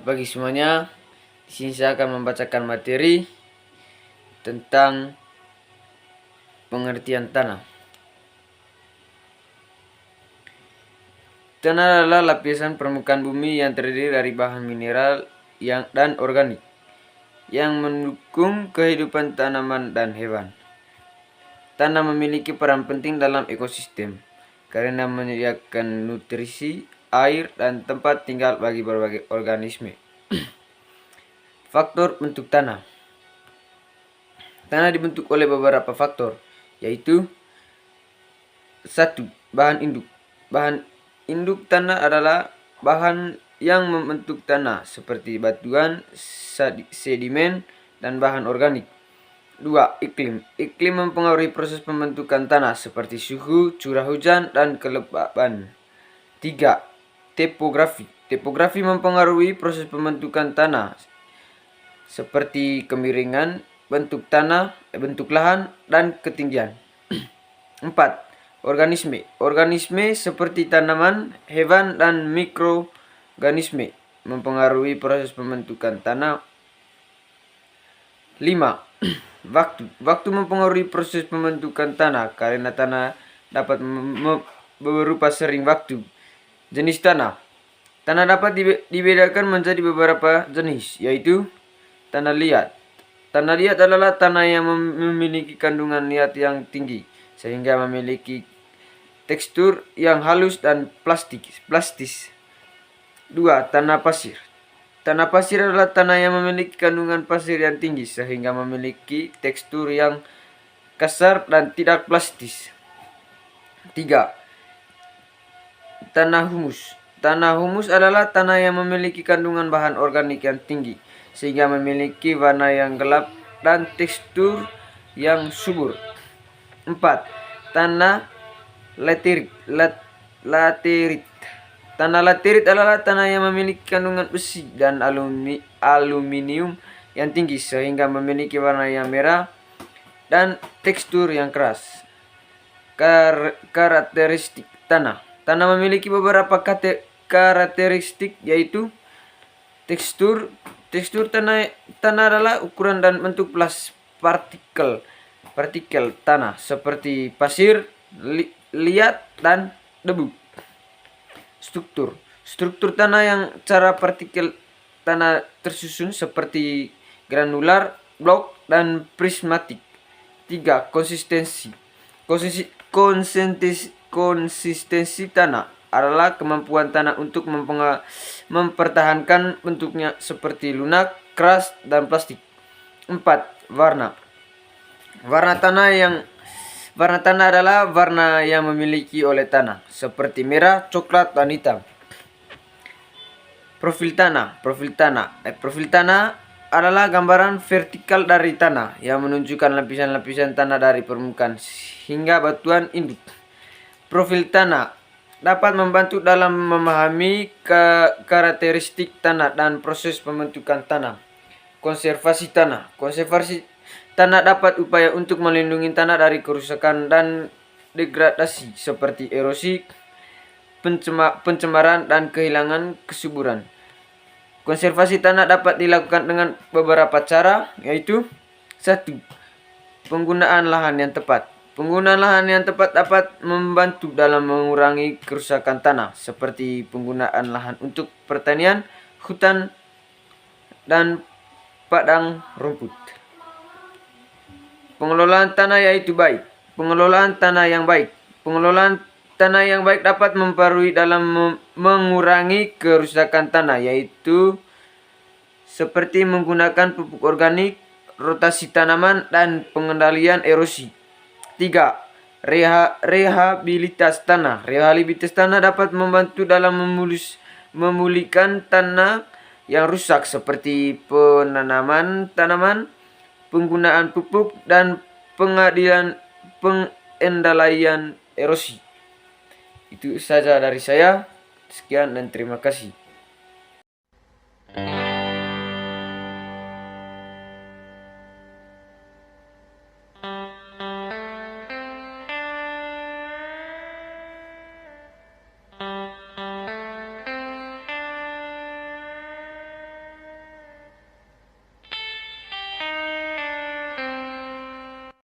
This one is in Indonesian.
Selamat pagi semuanya. Di sini saya akan membacakan materi tentang pengertian tanah. Tanah adalah lapisan permukaan bumi yang terdiri dari bahan mineral dan organik yang mendukung kehidupan tanaman dan hewan. Tanah memiliki peran penting dalam ekosistem karena menyediakan nutrisi, air, dan tempat tinggal bagi berbagai organisme. Faktor bentuk tanah. Tanah dibentuk oleh beberapa faktor, yaitu 1. Bahan induk. Bahan induk tanah adalah bahan yang membentuk tanah seperti batuan, sedimen, dan bahan organik. 2. Iklim. Iklim mempengaruhi proses pembentukan tanah seperti suhu, curah hujan, dan kelembaban. 3. Topografi. Topografi mempengaruhi proses pembentukan tanah seperti kemiringan, bentuk tanah, bentuk lahan, dan ketinggian. 4. Organisme. Organisme seperti tanaman, hewan, dan mikroorganisme mempengaruhi proses pembentukan tanah. 5. Waktu. Waktu mempengaruhi proses pembentukan tanah karena tanah dapat berupa sering waktu. Jenis tanah. Tanah dapat dibedakan menjadi beberapa jenis, yaitu tanah liat. Tanah liat adalah tanah yang memiliki kandungan liat yang tinggi, sehingga memiliki tekstur yang halus dan plastis. 2. Tanah pasir. Tanah pasir adalah tanah yang memiliki kandungan pasir yang tinggi, sehingga memiliki tekstur yang kasar dan tidak plastis. 3. Tanah humus. Tanah humus adalah tanah yang memiliki kandungan bahan organik yang tinggi, sehingga memiliki warna yang gelap dan tekstur yang subur. 4. Tanah laterit. Tanah laterit adalah tanah yang memiliki kandungan besi dan aluminium yang tinggi, sehingga memiliki warna yang merah dan tekstur yang keras. Karakteristik tanah. Tanah memiliki beberapa karakteristik, yaitu tekstur. Tekstur tanah adalah ukuran dan bentuk partikel tanah seperti pasir, liat, dan debu. Struktur tanah yang cara partikel tanah tersusun seperti granular, blok, dan prismatik. 3. Konsistensi. Konsistensi tanah adalah kemampuan tanah untuk mempertahankan bentuknya seperti lunak, keras, dan plastik. 4. Warna. Warna tanah adalah warna yang memiliki oleh tanah, seperti merah, coklat, dan hitam. Profil tanah. Profil tanah adalah gambaran vertikal dari tanah yang menunjukkan lapisan-lapisan tanah dari permukaan hingga batuan induk. Profil tanah dapat membantu dalam memahami karakteristik tanah dan proses pembentukan tanah. Konservasi tanah. Konservasi tanah dapat upaya untuk melindungi tanah dari kerusakan dan degradasi seperti erosi, pencemaran, dan kehilangan kesuburan. Konservasi tanah dapat dilakukan dengan beberapa cara, yaitu 1. Penggunaan lahan yang tepat. Penggunaan lahan yang tepat dapat membantu dalam mengurangi kerusakan tanah, seperti penggunaan lahan untuk pertanian, hutan, dan padang rumput. Pengelolaan tanah yaitu baik. Pengelolaan tanah yang baik. Pengelolaan tanah yang baik dapat mempengaruhi dalam mengurangi kerusakan tanah, yaitu seperti menggunakan pupuk organik, rotasi tanaman, dan pengendalian erosi. 3. Rehabilitas tanah. Rehabilitas tanah dapat membantu dalam memulihkan tanah yang rusak seperti penanaman tanaman, penggunaan pupuk, dan pengendalian erosi. Itu saja dari saya. Sekian dan terima kasih.